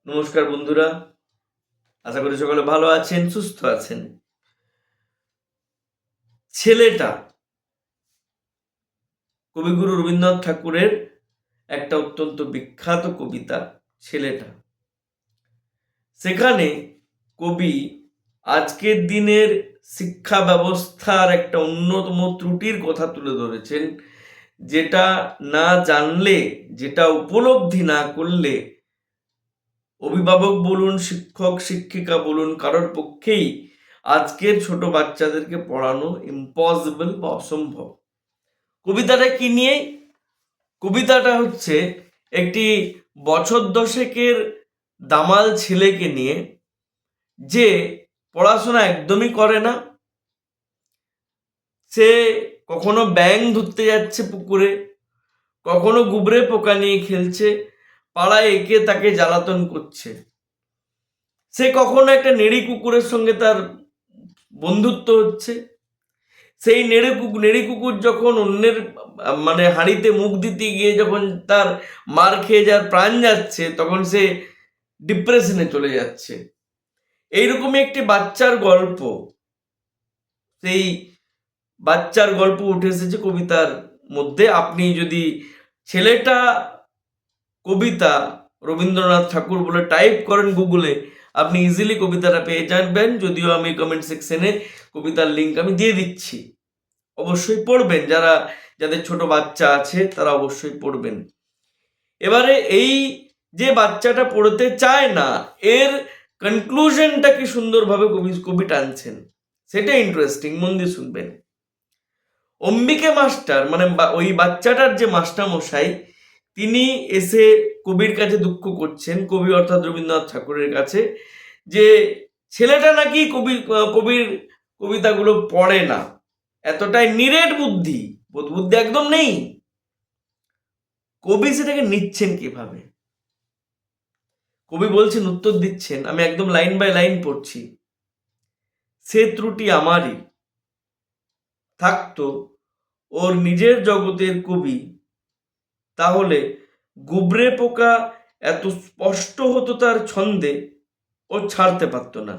নমস্কার বন্ধুরা, আশা করি সকলে ভালো আছেন, সুস্থ আছেন। ছেলেটা কবিগুরু রবীন্দ্রনাথ ঠাকুরের একটা অত্যন্ত বিখ্যাত কবিতা ছেলেটা। সেখানে কবি আজকের দিনের শিক্ষা ব্যবস্থার একটা অন্যতম ত্রুটির কথা তুলে ধরেছেন, যেটা না জানলে, যেটা উপলব্ধি না করলে অভিভাবক বলুন, শিক্ষক শিক্ষিকা বলুন, কারোর পক্ষেই আজকের ছোট বাচ্চাদেরকে পড়ানো ইম্পসিবল বা অসম্ভব। কবিতাটা কি নিয়ে? কবিতাটা হচ্ছে একটি বছর দশেকের দামাল ছেলেকে নিয়ে, যে পড়াশোনা একদমই করে না। সে কখনো ব্যাঙ ধরতে যাচ্ছে পুকুরে, কখনো গুবরে পোকা নিয়ে খেলছে, পাড়ায় একে তাকে জ্বালাতন করছে। সে কখনো একটা নেড়ি কুকুরের সঙ্গে তার বন্ধুত্ব হচ্ছে। সেই নেড়ি কুকুর যখন অন্যের হাঁড়িতে মুখ দিতে গিয়ে যখন তার মার খেয়ে যার প্রাণ যাচ্ছে, তখন সে ডিপ্রেশনে চলে যাচ্ছে। এইরকমই একটি বাচ্চার গল্প, সেই বাচ্চার গল্প উঠে এসেছে কবিতার মধ্যে। আপনি যদি ছেলেটা কবিতা রবীন্দ্রনাথ ঠাকুর বলে টাইপ করেন গুগলে, আপনি ইজিলি কবিতাটা পেয়ে যাবেন। যদিও আমি কমেন্ট সেকশনে কবিতার লিঙ্ক আমি দিয়ে দিচ্ছি, অবশ্যই পড়বেন। যাদের ছোট বাচ্চা আছে তারা অবশ্যই পড়বেন। এবারে এই যে বাচ্চাটা পড়তে চায় না, এর কনক্লুশনটা কি সুন্দরভাবে কবি টানছেন, সেটা ইন্টারেস্টিং, মন দিয়ে শুনবেন। অম্বিকে মাস্টার ওই বাচ্চাটার যে মাস্টার মশাই, তিনি এসে কবির কাছে দুঃখ করছেন, কবি অর্থাৎ রবীন্দ্রনাথ ঠাকুরের কাছে, যে ছেলেটা নাকি কবির কবিতাগুলো পড়ে না, এতটাই নিরেট বুদ্ধি, বুদ্ধি একদম নেই। কবি সেটাকে নিচ্ছেন কিভাবে? কবি বলছেন, উত্তর দিচ্ছেন, আমি একদম লাইন বাই লাইন পড়ছি। সে ত্রুটি আমারই, থাকতো ওর নিজের জগতের কবি, তাহলে গুবরে পোকা এত স্পষ্ট হতো তার ছন্দে, ও ছাড়তে পারতো না।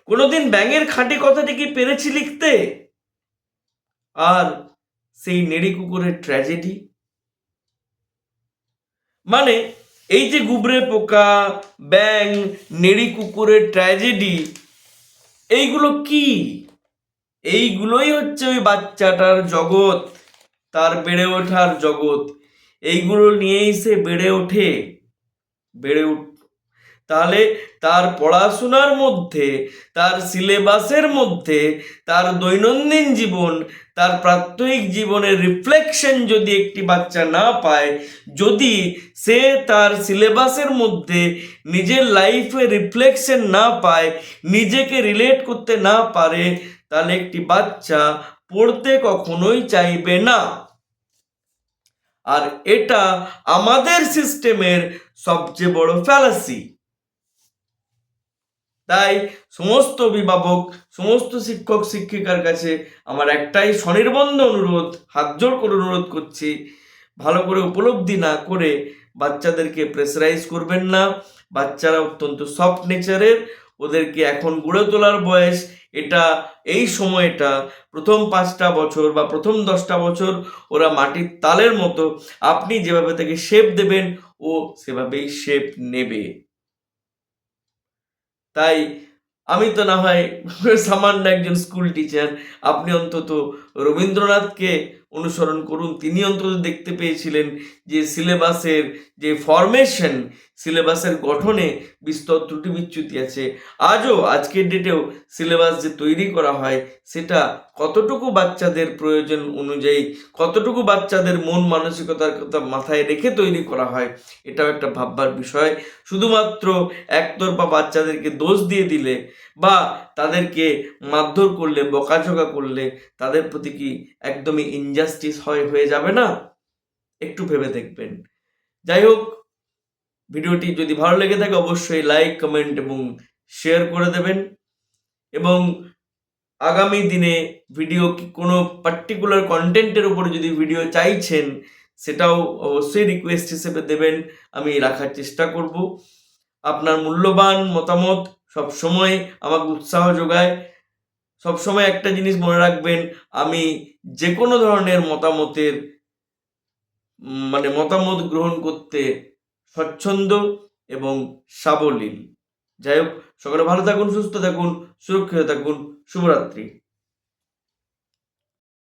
কোনোদিন ব্যাঙের খাঁটি কথাটি কি পেরেছি লিখতে? আর সেই নেড়ি কুকুরের ট্র্যাজেডি, এই যে গুবরে পোকা, ব্যাঙ, নেড়ি কুকুরের ট্র্যাজেডি, এইগুলো কি? এইগুলোই হচ্ছে ওই বাচ্চাটার জগৎ, তার বেড়ে ওঠার জগৎ। এইগুলো নিয়েই সে বেড়ে উঠ তাহলে তার পড়াশোনার মধ্যে, তার সিলেবাসের মধ্যে, তার দৈনন্দিন জীবন, তার প্রাত্যহিক জীবনের রিফ্লেকশন যদি একটি বাচ্চা না পায়, যদি সে তার সিলেবাসের মধ্যে নিজের লাইফে রিফ্লেকশন না পায়, নিজেকে রিলেট করতে না পারে, তাহলে একটি বাচ্চা পড়তে কখনোই চাইবে না। আর এটা আমাদের সিস্টেমের সবচেয়ে বড় ফ্যালাসি। তাই সমস্ত অভিভাবক, সমস্ত শিক্ষক শিক্ষিকার কাছে আমার একটাই স্বনির্বন্ধ অনুরোধ, হাত জোড় করে অনুরোধ করছি, ভালো করে উপলব্ধি না করে বাচ্চাদেরকে প্রেসারাইজ করবেন না। বাচ্চারা অত্যন্ত সফট নেচারের, ওদেরকে এখন গড়ে তোলার বয়স এটা। এই সময়টা প্রথম 5টা বছর বা প্রথম 10টা বছর ওরা মাটির তালের মতো, আপনি যেভাবে তাকে শেপ দেবেন ও সেভাবেই শেপ নেবে। তাই আমি তো না হয় সামান্য একজন স্কুল টিচার, আপনি অন্তত রবীন্দ্রনাথকে অনুসরণ করুন। তিনি অন্তত দেখতে পেয়েছিলেন যে সিলেবাসের যে ফরমেশন, সিলেবাসের গঠনে বিস্তর ত্রুটি বিচ্যুতি আছে। আজকের ডেটেও সিলেবাস যে তৈরি করা হয়, সেটা কতটুকু বাচ্চাদের প্রয়োজন অনুযায়ী, কতটুকু বাচ্চাদের মন মানসিকতার কথা মাথায় রেখে তৈরি করা হয়, এটাও একটা ভাববার বিষয়। শুধুমাত্র একতরফা বাচ্চাদেরকে দোষ দিয়ে দিলে বা তাদেরকে মারধর করলে, বকাঝকা করলে তাদের প্রতি কি একদমই ইনজাস্টিস হয়ে যাবে না? একটু ভেবে দেখবেন। যাই হোক, ভিডিওটি যদি ভালো লেগে থাকে অবশ্যই লাইক, কমেন্ট এবং শেয়ার করে দেবেন। এবং আগামী দিনে ভিডিও কোনো পার্টিকুলার কন্টেন্টের উপরে যদি ভিডিও চাইছেন, সেটাও অবশ্যই রিকোয়েস্ট হিসেবে দেবেন, আমি রাখার চেষ্টা করব। আপনার মূল্যবান মতামত সবসময় আমাকে উৎসাহ যোগায়। সবসময় একটা জিনিস মনে রাখবেন, আমি যে কোনো ধরনের মতামতের মতামত গ্রহণ করতে স্বচ্ছন্দ এবং সাবলীল। যাই হোক, সকলে ভালো থাকুন, সুস্থ থাকুন, সুরক্ষিত থাকুন। শুভরাত্রি।